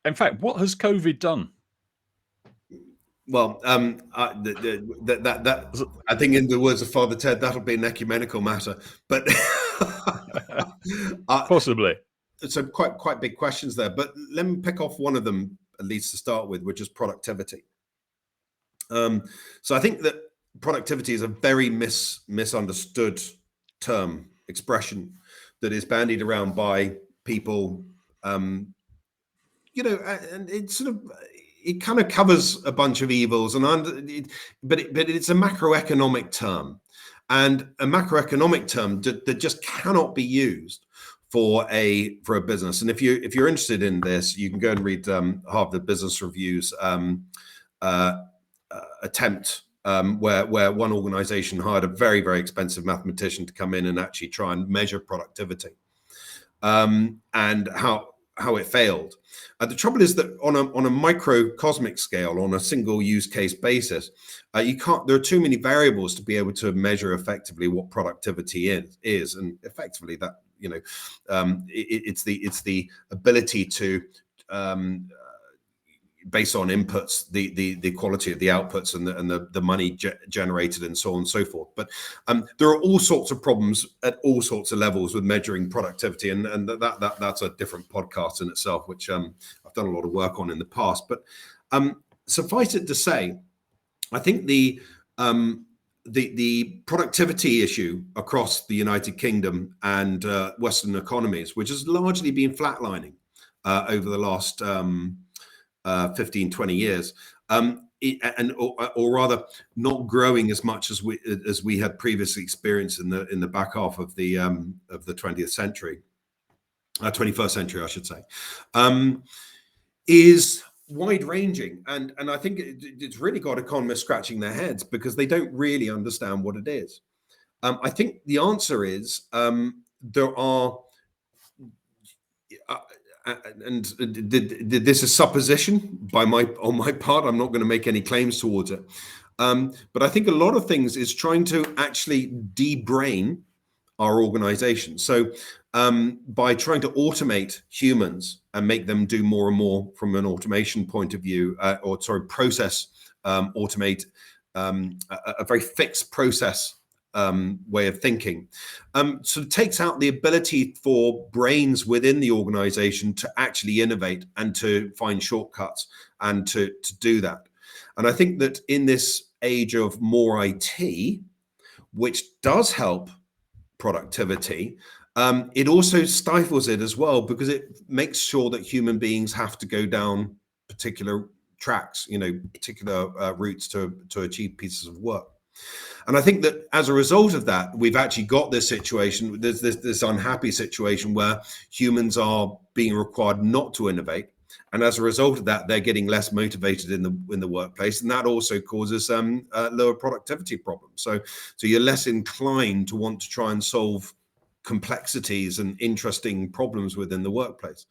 In fact, what has COVID done? Well, I think, in the words of Father Ted, that'll be an ecumenical matter. But Possibly. So quite big questions there. But let me pick off one of them, at least to start with, which is productivity. So I think that productivity is a very misunderstood expression that is bandied around by people. And it kind of covers a bunch of evils, but it's a macroeconomic term, and a macroeconomic term that just cannot be used for a business. And if you're interested in this, you can go and read Harvard Business Review's attempt, where one organization hired a very, very expensive mathematician to come in and actually try and measure productivity, and how it failed. The trouble is that on a microcosmic scale, on a single use case basis, you can't. There are too many variables to be able to measure effectively what productivity is, and effectively that it's the ability to based on inputs, the quality of the outputs and the money generated and so on and so forth. But there are all sorts of problems at all sorts of levels with measuring productivity, and that's a different podcast in itself, which I've done a lot of work on in the past. But suffice it to say, I think the productivity issue across the United Kingdom and Western economies, which has largely been flatlining over the last 15, 20 years, or rather not growing as much as we had previously experienced in the back half of the 20th century, 21st century, I should say, is wide-ranging, and I think it's really got economists scratching their heads because they don't really understand what it is. I think the answer is there are. And this is supposition on my part. I'm not going to make any claims towards it. But I think a lot of things is trying to actually de-brain our organization. So by trying to automate humans and make them do more and more from an automation point of view, automate a very fixed process way of thinking, so it takes out the ability for brains within the organization to actually innovate and to find shortcuts and to do that. And I think that in this age of more IT, which does help productivity, it also stifles it as well, because it makes sure that human beings have to go down particular tracks, particular routes to achieve pieces of work. And I think that as a result of that, we've actually got this situation, there's this unhappy situation where humans are being required not to innovate. And as a result of that, they're getting less motivated in the workplace. And that also causes lower productivity problems. So you're less inclined to want to try and solve complexities and interesting problems within the workplace.